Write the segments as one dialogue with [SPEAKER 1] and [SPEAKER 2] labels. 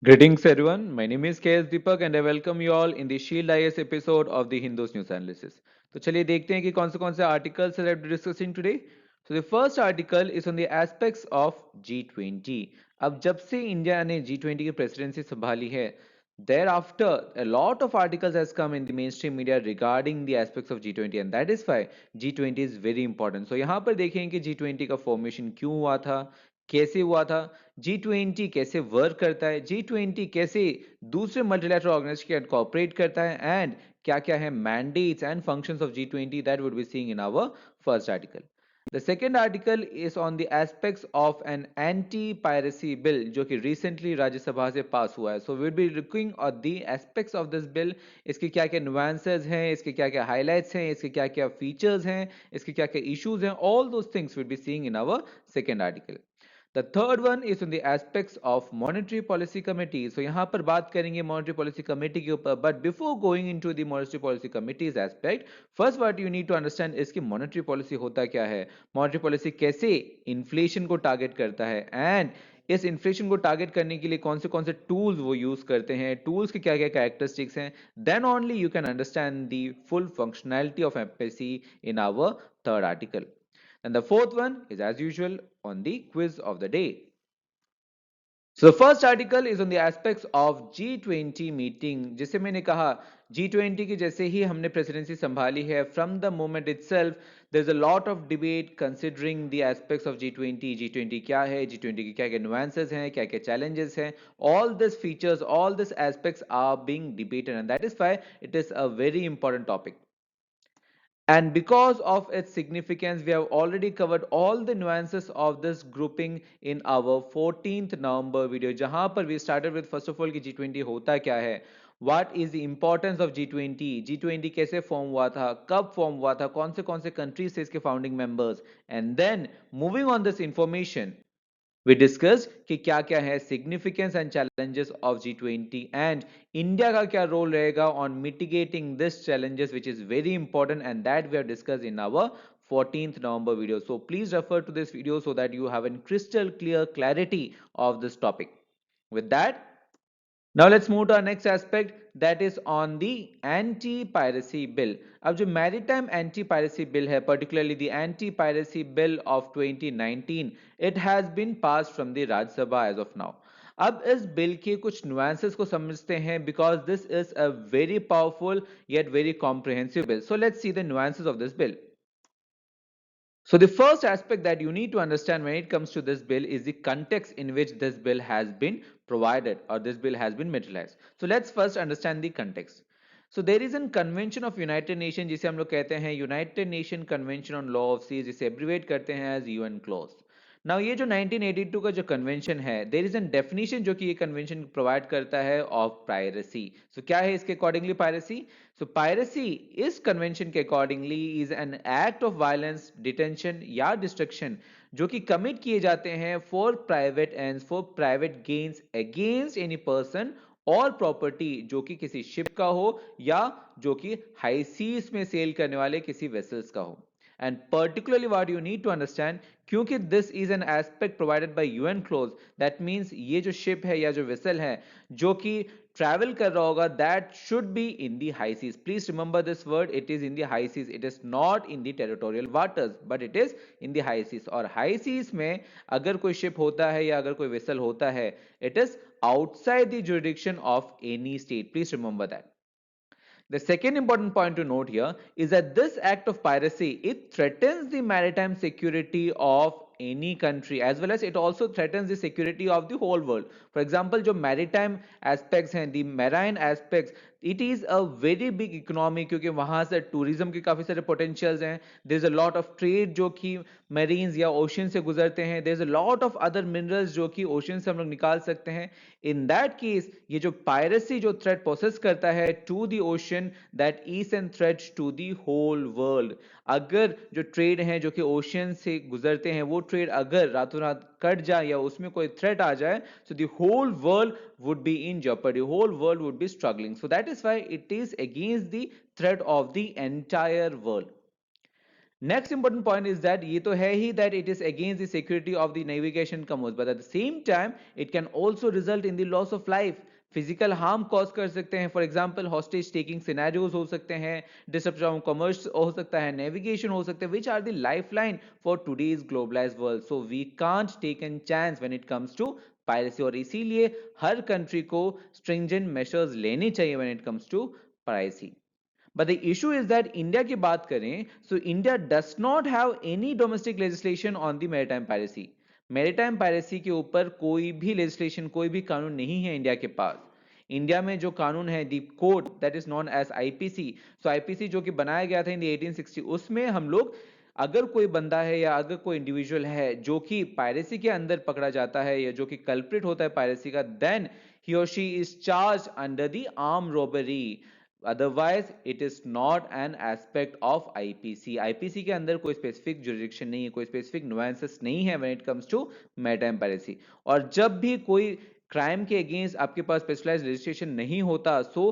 [SPEAKER 1] Greetings everyone, my name is KS Deepak and I welcome you all in the Shield IS episode of the Hindus News Analysis. तो चलिए देखते हैं कि कौन से articles are we discussing today. So the first article is on the aspects of G20. अब जब से इंडिया ने G20 की प्रेसिडेंसी संभाली है, thereafter a lot of articles has come in the mainstream media regarding the aspects of G20 and that is why G20 is very important. So यहाँ पर देखें कि G20 का फॉर्मेशन क्यों हुआ था, कैसे हुआ था, G20 कैसे वर्क करता है, G20 कैसे दूसरे मल्टीलैटरल ऑर्गेनाइजेशन के कॉपरेट करता है एंड क्या क्या है mandates and functions of G20 that would be seeing in our first article. The second article is on the aspects of an anti-piracy bill जो कि recently राज्यसभा से पास हुआ है. So we will be looking at the aspects of this bill. इसके क्या क्या nuances हैं, इसके क्या क्या highlights हैं, इसके क्या क्या features हैं, इसके क्या क्या issues हैं. All those things we will be seeing in our second article. The third one is on the aspects of monetary policy committee. So यहाँ पर बात करेंगे monetary policy committee के ऊपर. But before going into the monetary policy committee's aspect, first what you need to understand is कि monetary policy होता क्या है, monetary policy कैसे inflation को target करता है and इस इन्फ्लेशन को टारगेट करने के लिए कौन से टूल्स वो यूज करते हैं, टूल्स के क्या क्या कैरेक्टरिस्टिक्स हैं, then only you can understand the full functionality of MPC in our third article. And the fourth one is as usual on the quiz of the day. So the first article is on the aspects of G20 meeting. जिसे मैंने कहा G20 की जैसे ही हमने presidency संभाली है, from the moment itself there's a lot of debate considering the aspects of G20. G20 क्या है, G20 की क्या क्या nuances हैं, क्या क्या challenges हैं, all these features, all these aspects are being debated and that is why it is a very important topic. And because of its significance, we have already covered all the nuances of this grouping in our 14th November video, जहां पर we started with first of all कि G20 होता क्या है, what is the importance of G20, G20 कैसे form हुआ था, कब फॉर्म हुआ था, कौन से कंट्रीज थे इसके founding members, and then moving on this information we discussed कि क्या क्या है significance and challenges of G20 and India का क्या role रहेगा on mitigating this challenges which is very important and that we have discussed in our 14th November video. So please refer to this video so that you have a crystal clear clarity of this topic. With that, now let's move to our next aspect that is on the anti-piracy bill. अब जो maritime anti-piracy bill है, particularly the anti-piracy bill of 2019, it has been passed from the Rajya Sabha as of now. अब इस bill के कुछ nuances को समझते हैं because this is a very powerful yet very comprehensive bill. So let's see the nuances of this bill. So the first aspect that you need to understand when it comes to this bill is the context in which this bill has been provided or this bill has been materialized. So let's first understand the context. So there is a convention of United Nations जिसे हम लोग कहते हैं United Nation Convention on Law of Sea जिसे abbreviate करते हैं as UN clause. Now ये जो 1982 का जो कन्वेंशन है, देयर इज एन डेफिनेशन जो कि ये कन्वेंशन प्रोवाइड करता है ऑफ पायरेसी. सो क्या है इसके अकॉर्डिंगली पायरेसी? सो पायरेसी इस कन्वेंशन के accordingly is an act of violence, detention या डिस्ट्रक्शन जो कि कमिट किए जाते हैं for private ends, for private gains against any person और प्रॉपर्टी जो कि किसी शिप का हो या जो कि हाई सीज में सेल करने वाले किसी वेसल्स का हो. And particularly what you need to understand, क्योंकि this is an aspect provided by UN clause, that means ये जो ship है या जो vessel है जो कि travel कर रहा होगा, that should be in the high seas. Please remember this word, it is in the high seas, it is not in the territorial waters, but it is in the high seas. और high seas में अगर कोई ship होता है या अगर कोई vessel होता है, it is outside the jurisdiction of any state. Please remember that. The second important point to note here is that this act of piracy, it threatens the maritime security of any country as well as it also threatens the security of the whole world. For example, जो maritime aspects हैं, the marine aspects, it is a very big economy क्योंकि वहां से tourism के काफी सारे potentials हैं. There is a lot of trade जो कि marines या ocean से गुजरते हैं. There is a lot of other minerals जो कि ocean से हम लोग निकाल सकते हैं. In that case, ये जो piracy जो threat possess करता है to the ocean, that is a threat to the whole world. अगर जो ट्रेड हैं जो कि ओशियन से गुजरते हैं वो ट्रेड अगर रातों रात कट जाए या उसमें कोई थ्रेट आ जाए, so the whole world would be in jeopardy, whole world would be struggling. So that is why it is against the threat of the entire world. Next important point is that ये तो है ही that it is against the security of the navigation commons, but at the same time it can also result in the loss of life. Physical harm cause कर सकते हैं, for example hostage taking scenarios हो सकते हैं, disruption of commerce हो सकता है, navigation हो सकते हैं, which are the life line for today's globalize world. So we can't take an chance when it comes to piracy, और इसीलिए हर कंट्री को स्ट्रिंजेंट मेजर्स लेने चाहिए when it comes to piracy. But the issue is that India की बात करें, so India does not have any domestic legislation on the maritime piracy. Maritime piracy के ऊपर कोई भी legislation, कोई भी कानून नहीं है इंडिया के पास. इंडिया में जो कानून है, the code that is known as IPC, so IPC जो कि बनाया गया था इन 1860, उसमें हम लोग अगर कोई बंदा है या अगर कोई इंडिविजुअल है जो कि पायरेसी के अंदर पकड़ा जाता है या जो कि कल्प्रिट होता है पायरेसी का, देन ही और she is charge under the arm robbery. Otherwise it is not an aspect of IPC. IPC के अंदर कोई स्पेसिफिक जुरिडिक्शन नहीं है, कोई स्पेसिफिक नुआंसेस नहीं है when it comes to maritime piracy. और जब भी कोई क्राइम के अगेंस्ट आपके पास स्पेशलाइज्ड रजिस्ट्रेशन नहीं होता, so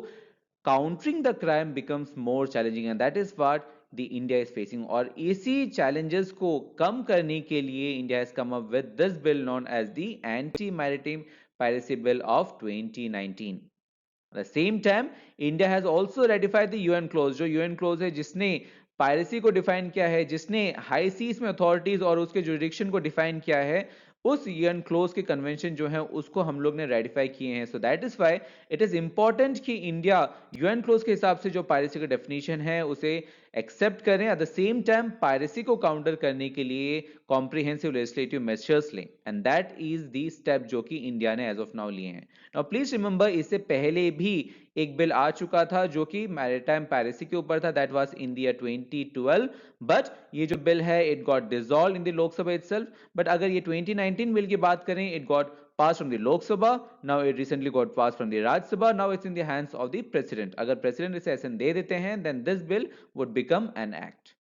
[SPEAKER 1] countering the crime becomes more challenging, and that is what the India is facing. और इसी चैलेंजेस को कम करने के लिए India has come up with this bill known as the anti maritime piracy bill of 2019. At the same time, India has also ratified the UN clause, जो UN clause है जिसने पायरेसी को डिफाइन किया है, जिसने हाई सीज में authorities और उसके जुरिडिक्शन को डिफाइन किया है. उस यूएन क्लोज के कन्वेंशन जो है उसको हम लोग ने रेटिफाई किए हैं. So that is why it is important कि इंडिया यूएन क्लोज के हिसाब से जो पायरेसी का डेफिनेशन है उसे एक्सेप्ट करें, eight the same time piracy को काउंटर करने के लिए कॉम्प्रिहेंसिव लेजिस्लेटिव मेजर्स लें, and that is the step जो कि इंडिया ने एज ऑफ नाउ लिए हैं. नाउ प्लीज रिमेंबर, इससे पहले भी एक बिल आ चुका था जो कि मैरीटाइम पायरेसी के ऊपर था, that was in the 2012. But ये जो बिल है it got dissolve in the Lok Sabha itself. But अगर ये 2019 बिल की बात करें, it got passed from the Lok Sabha. Now it recently got passed from the Raj Sabha. Now it's in the hands of the president. अगर president इसे ऐसे दे देते हैं, then this bill would become an act.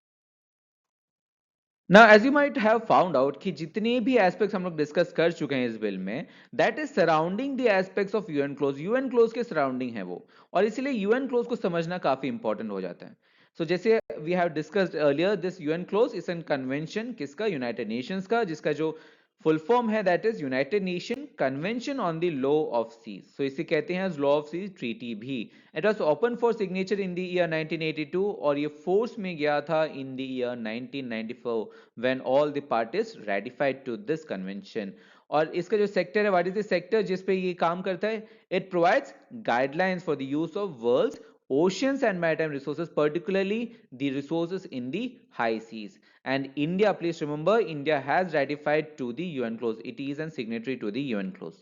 [SPEAKER 1] Now as you might have found out कि जितने भी aspects हम लोग डिस्कस कर चुके हैं इस बिल में, that is surrounding the aspects of UN close. UN close के सराउंडिंग है वो, और इसीलिए यूएन क्लोज को समझना काफी इंपॉर्टेंट हो जाता है. सो जैसे we have discussed earlier, this UNCLOS is an convention किसका, यूनाइटेड नेशंस का, जिसका जो फुल फॉर्म है that is United Nation convention on the law of seas. So इसे कहते हैं लॉ ऑफ सीज ट्रीटी भी. It was open for signature in the year 1982, और ये फोर्स में गया था in the year 1994 when all the parties ratified to this convention. और इसका जो सेक्टर है, व्हाट इज द सेक्टर जिस पे ये काम करता है, it provides guidelines for the use of world's oceans and maritime resources, particularly the resources in the high seas. And India, please remember, India has ratified to the UN clause. It is an signatory to the UN clause.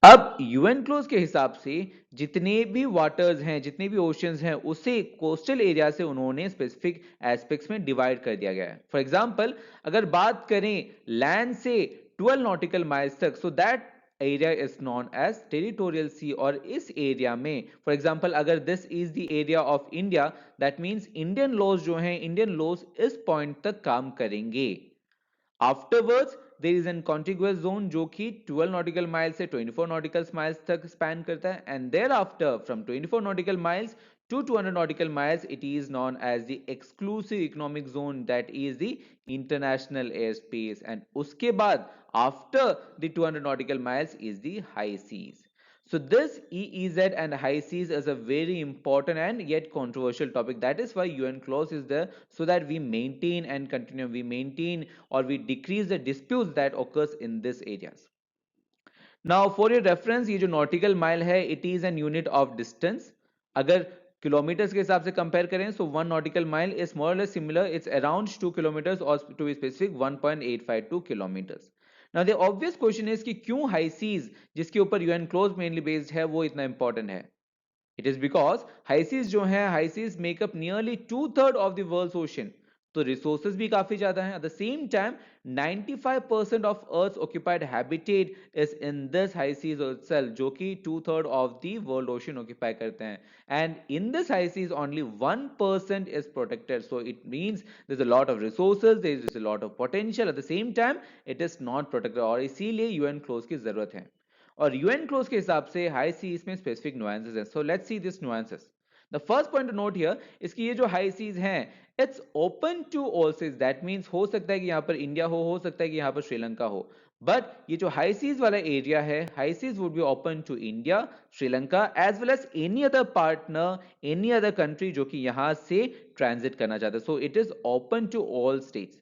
[SPEAKER 1] अब UN close के हिसाब से जितने भी waters हैं, जितने भी oceans हैं, उसे कोस्टल एरिया से उन्होंने स्पेसिफिक एस्पेक्ट्स में डिवाइड कर दिया गया है. फॉर एग्जांपल अगर बात करें लैंड से 12 नॉटिकल माइल्स तक, so that area is known as territorial sea. और इस एरिया में फॉर एग्जांपल अगर this is the area of India, that means Indian laws जो हैं, इंडियन लॉज इस पॉइंट तक काम करेंगे. Afterwards there is an contiguous zone जो कि 12 नॉटिकल माइल्स से 24 नॉटिकल माइल्स तक स्पैन करता है, and there after from 24 nautical miles to 200 nautical miles it is known as the exclusive economic zone, that is the international airspace. And uske baad after the 200 nautical miles is the high seas. So this EEZ and high seas is a very important and yet controversial topic. That is why UN clause is there, so that we maintain and continue, we maintain or we decrease the disputes that occurs in these areas. Now for your reference, ये जो nautical mile है, it is an unit of distance. अगर kilometres के हिसाब से compare करें, so 1 nautical mile is more or less similar, it's around 2 kilometers, or to be specific 1.852 kilometers. Now the obvious question is कि क्यों high seize जिसके ऊपर UN close mainly based है वो इतना इंपॉर्टेंट है. It is because high seas जो है, high seas make up nearly 2/3 of the world's ocean, तो रिसोर्सेज भी काफी ज्यादा हैं. At the same time 95% of earth occupied habitat is in this high seas itself, जो कि 2/3 of the world ocean occupy करते हैं. And in this high seas only 1% is protected, so it means there is a lot of resources, there is a lot of potential, eight the same time it is not protected, और इसीलिए UN close की जरूरत है. और UN close के हिसाब से high seas में स्पेसिफिक नुआंसेस हैं. So let's see this nuances. The first point to note here इसकी ये जो हाई सीज हैं it's open to all seas, that means हो सकता है कि यहां पर इंडिया हो सकता है कि यहां पर श्रीलंका हो, बट ये जो हाई सीज वाला एरिया है, high seas would be open to India, Sri Lanka as well as any other partner, any other country जो कि यहां से ट्रांजिट करना चाहता है. So it is open to all states.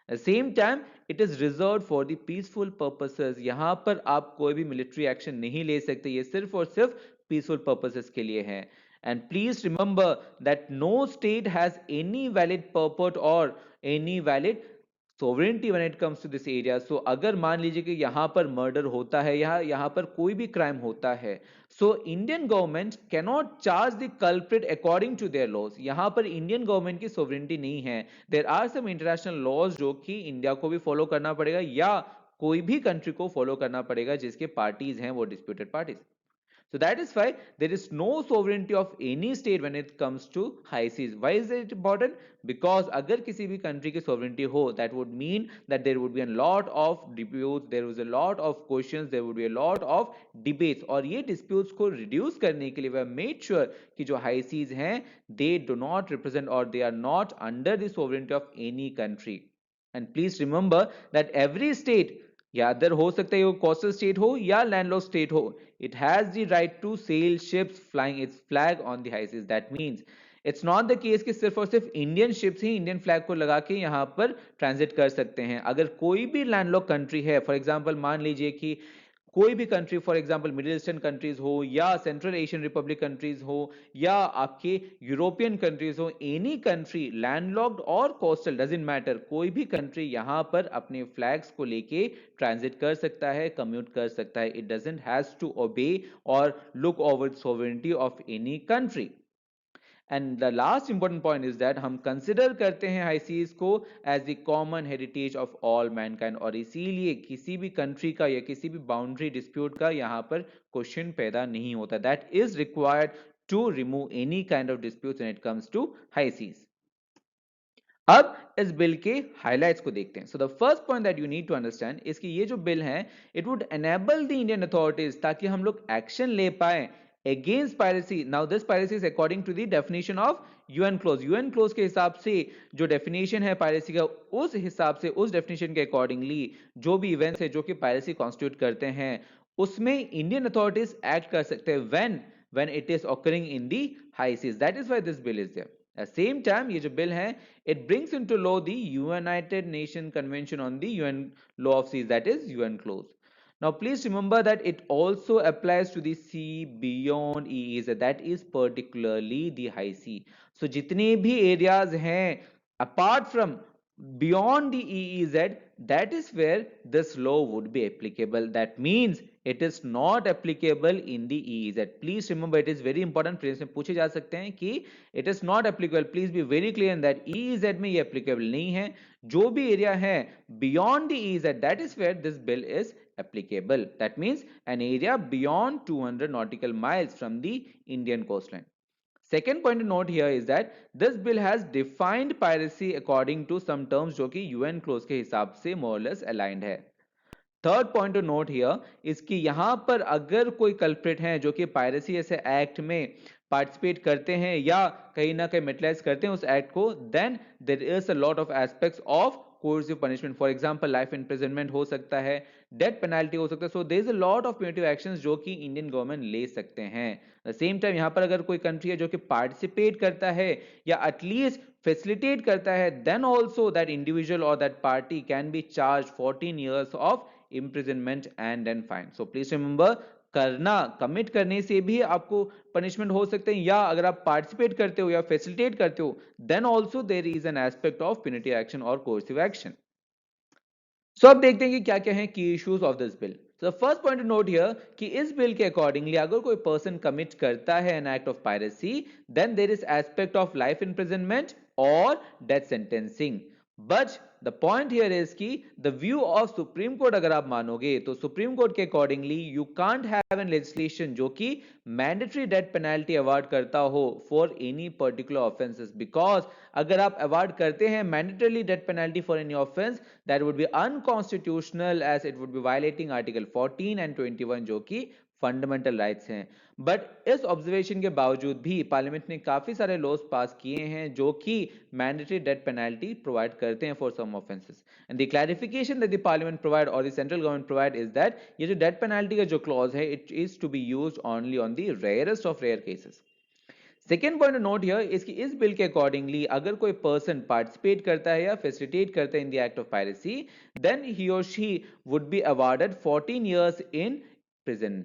[SPEAKER 1] At the same time, it is reserved for the peaceful purposes. यहाँ पर आप कोई भी military action नहीं ले सकते, ये सिर्फ और सिर्फ peaceful purposes के लिए है. And please remember that no state has any valid purpose or any valid sovereignty when it comes to this area. So अगर मान लीजिए कि यहाँ पर murder होता है, यहाँ पर कोई भी crime होता है, so Indian government cannot charge the culprit according to their laws. यहाँ पर Indian government की sovereignty नहीं है. There are some international laws जो कि इंडिया को भी follow करना पड़ेगा या कोई भी country को follow करना पड़ेगा जिसके parties हैं वो disputed parties. So that is why there is no sovereignty of any state when it comes to high seas. Why is it important? Because अगर किसी भी country की sovereignty हो, that would mean that there would be a lot of disputes, there was a lot of questions, there would be a lot of debates. और ये disputes को reduce करने के लिए we have made sure कि जो high seas हैं, they do not represent or they are not under the sovereignty of any country. And please remember that every state या अदर हो सकता है वो कोस्टल स्टेट हो या लैंडलॉक स्टेट हो, it has the right to sail ships flying its flag on the high seas. That means it's not the case कि सिर्फ और सिर्फ इंडियन शिप्स ही इंडियन फ्लैग को लगा के यहां पर ट्रांजिट कर सकते हैं. अगर कोई भी लैंडलॉक कंट्री है, फॉर एग्जांपल मान लीजिए कि कोई भी country, for example middle eastern countries हो या सेंट्रल एशियन रिपब्लिक कंट्रीज हो या आपके यूरोपियन कंट्रीज हो, एनी कंट्री लैंडलॉक्ड और कोस्टल डजंट मैटर, कोई भी कंट्री यहां पर अपने फ्लैग्स को लेके ट्रांजिट कर सकता है, कम्यूट कर सकता है. It doesn't has to obey और look over the sovereignty of any country. And the last important point is that हम कंसिडर करते हैं हाई सीज को as the common heritage of all mankind, और इसीलिए किसी भी कंट्री का या किसी भी बाउंड्री डिस्प्यूट का यहां पर क्वेश्चन पैदा नहीं होता. That is required to remove any kind of disputes when it comes to high seas. अब इस बिल के हाइलाइट्स को देखते हैं. So the first point that you need to understand is कि ये जो बिल है it would enable the Indian authorities ताकि हम लोग एक्शन ले पाए against piracy. Now this piracy is according to the definition of UN clause. UN clause के हिसाब से जो definition है piracy का, उस हिसाब से उस definition के accordingly जो भी events है जो कि piracy constitute करते हैं उसमें Indian authorities act कर सकते हैं when it is occurring in the high seas. That is why this bill is there. At the same time ये जो bill है it brings into law the United Nations Convention on the UN Law of Seas, that is UN clause. Now please remember that it also applies to the sea beyond EEZ, that is particularly the high sea. So जितने भी areas हैं apart from beyond the EEZ, that is where this law would be applicable. That means it is not applicable in the EEZ. Please remember, it is very important. Prelims में पूछे जा सकते हैं कि it is not applicable. Please be very clear in that EEZ में ये applicable नहीं है. जो भी एरिया है beyond the EEZ, that is where this bill is applicable. That means an area beyond 200 nautical miles from the Indian coastline. Second point to note here is that this bill has defined piracy according to some terms जो कि UN clause के हिसाब से more or less aligned है. Third point to note here is कि यहां पर अगर कोई कल्प्रिट हैं जो कि पायरेसी ऐसे एक्ट में पार्टिसिपेट करते हैं या कहीं ना कहीं मेटलाइज करते हैं उस एक्ट को, then there is a lot of aspects of coercive punishment. For example life imprisonment हो सकता है, डेथ पेनल्टी हो सकता है. So there is a lot of punitive actions जो कि इंडियन गवर्नमेंट ले सकते हैं. द सेम टाइम यहां पर अगर कोई कंट्री है जो कि पार्टिसिपेट करता है या एटलीस्ट फैसिलिटेट करता है, देन ऑल्सो दैट इंडिविजुअल और that party can be charge 14 years of imprisonment and then fine. So please remember, करना कमिट करने से भी आपको पनिशमेंट हो सकते हैं या अगर आप पार्टिसिपेट करते हो या फैसिलिटेट करते हो then also there is an aspect of punitive action और कोर्सिव एक्शन. सो अब देखते हैं कि क्या क्या है की issues of this bill. So the first point to note here कि इस बिल के अकॉर्डिंगली अगर कोई पर्सन कमिट करता है an act of piracy then there is aspect of life imprisonment और death sentencing. But the point here is कि the view of supreme court अगर आप मानोगे तो सुप्रीम कोर्ट के accordingly you can't have an legislation जो कि mandatory death penalty award करता हो for any particular offences, because अगर आप अवार्ड करते हैं mandatory death penalty for any offence that would be unconstitutional as it would be violating article 14 and 21 जो कि फंडामेंटल राइट्स हैं। बट इस ऑब्जर्वेशन के बावजूद भी पार्लियामेंट ने काफी सारे लॉज पास किए हैं जो कि मैंडेटरी डेथ पेनल्टी प्रोवाइड करते हैं for some offences, and the clarification that the parliament provide और the central government provide is that ये जो डेथ पेनल्टी का जो क्लॉज है it is to be used only on the rarest of rare cases. Second point note here इसकी इस bill के accordingly अगर कोई पर्सन पार्टिसिपेट करता है या फैसिलिटेट करता है in the act of piracy then he और she would be awarded 14 years in prison,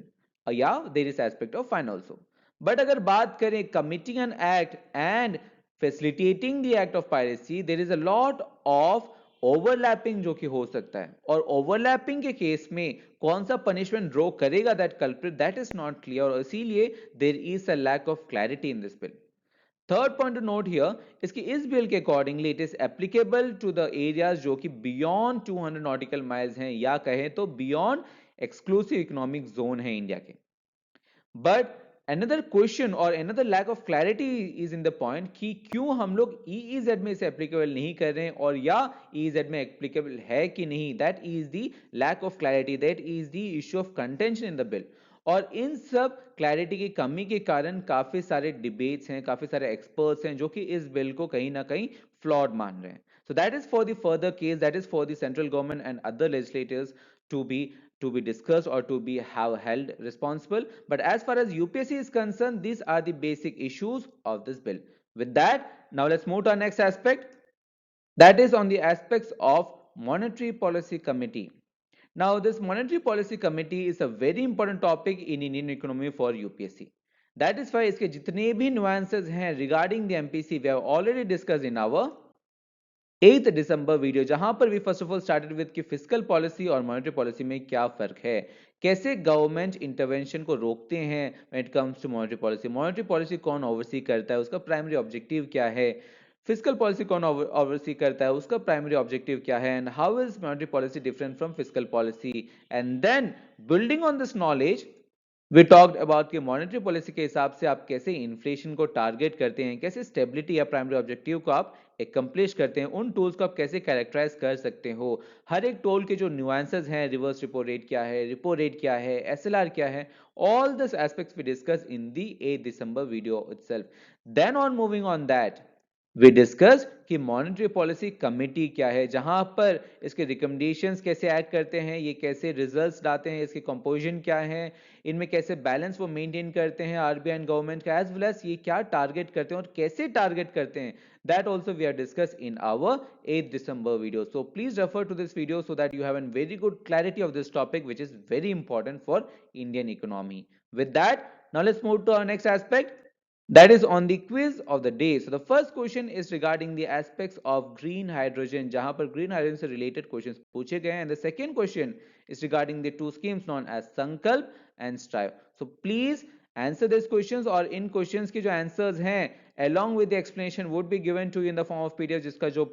[SPEAKER 1] या there is aspect of fine also. But अगर बात करें committing an act and facilitating the act of piracy there is a lot of overlapping जो कि हो सकता है, और ओवरलैपिंग के केस में कौन सा पनिशमेंट ड्रॉ करेगा that culprit that is not clear, और इसीलिए there is a lack of clarity in this bill. Third point to note here इसकी इस बिल के accordingly it is applicable to the areas जो कि बियॉन्ड 200 नॉटिकल माइल्स हैं, या कहें तो बियॉन्ड एक्सक्लूसिव इकोनॉमिक जोन है इंडिया के। बट another question और another lack of clarity is in the point कि क्यों हम लोग EEZ में इसे applicable नहीं कर रहे हैं, और या EEZ में applicable है कि नहीं, that is the lack of clarity, that is the issue of contention in the bill। और इन सब क्लैरिटी की कमी के कारण काफी सारे डिबेट्स हैं, काफी सारे एक्सपर्ट्स हैं जो कि इस बिल को कहीं ना कहीं फ्लॉड मान रहे हैं। So that is for the further case, that is for the central government and other legislators to be discussed or to be held responsible. But as far as UPSC is concerned, these are the basic issues of this bill. With that, now let's move to our next aspect, that is on the aspects of monetary policy committee. Now this monetary policy committee is a very important topic in Indian economy for UPSC. That is why इसके जितने भी nuances हैं regarding the MPC we have already discussed in our 8 December video, जहां पर we first of all started with कि fiscal policy और monetary policy में क्या फर्क है, कैसे गवर्नमेंट इंटरवेंशन को रोकते हैं when it comes to monetary policy कौन ओवरसी करता है, उसका प्राइमरी ऑब्जेक्टिव क्या है, फिस्कल पॉलिसी कौन ओवरसी करता है, उसका प्राइमरी ऑब्जेक्टिव क्या है, and how is monetary policy different from fiscal policy. And then building on this knowledge we talked about कि मॉनेटरी पॉलिसी के हिसाब से आप कैसे इन्फ्लेशन को टारगेट करते हैं, कैसे स्टेबिलिटी या प्राइमरी ऑब्जेक्टिव को आप एकम्प्लिश करते हैं, उन टूल्स को आप कैसे कैरेक्टराइज कर सकते हो, हर एक टोल के जो न्यूएंसेस हैं, रिवर्स रिपो रेट क्या है, रिपो रेट क्या है, एसएलआर क्या है, all these aspects we discussed in the 8 December video itself. Then on moving on that we discuss कि मॉनेटरी पॉलिसी कमेटी क्या है, जहां पर इसके रिकमेंडेशंस कैसे ऐड करते हैं, ये कैसे रिजल्ट्स लाते हैं, इसके कंपोजिशन क्या है, इनमें कैसे बैलेंस वो मेंटेन करते हैं आरबीआई एंड गवर्नमेंट का, एज वेल एज ये क्या टारगेट करते हैं और कैसे टारगेट करते हैं, that also we are discussed in our 8th December video. So please refer to this video so that you have a very good clarity of this topic which is very important for Indian economy. With that, now let's move to our next aspect, that is on the quiz of the day. So the first question is regarding the aspects of green hydrogen, जहां पर green hydrogen से related questions पूछे गए हैं, and the second question is regarding the two schemes known as Sankalp and Strive. So please answer these questions, और इन questions की जो answers हैं along with the explanation would be given to you in the form of PDF, जिसका जो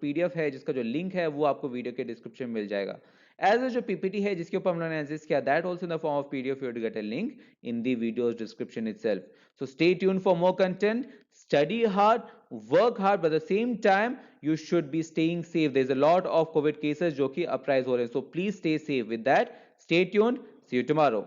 [SPEAKER 1] PDF है, जिसका जो link है वो आपको वीडियो के डिस्क्रिप्शन में मिल जाएगा, एज ए जो PPT है जिसके ऊपर हम लोगों ने एनालिसिस किया, that also in the form of PDF, you get a link in the videos description itself. So stay tuned for more content, study hard, work hard, but at the same time you should be staying safe. There's a lot of COVID cases जो कि अपराइज हो रहे हैं, so please stay safe. With that, stay tuned, see you tomorrow.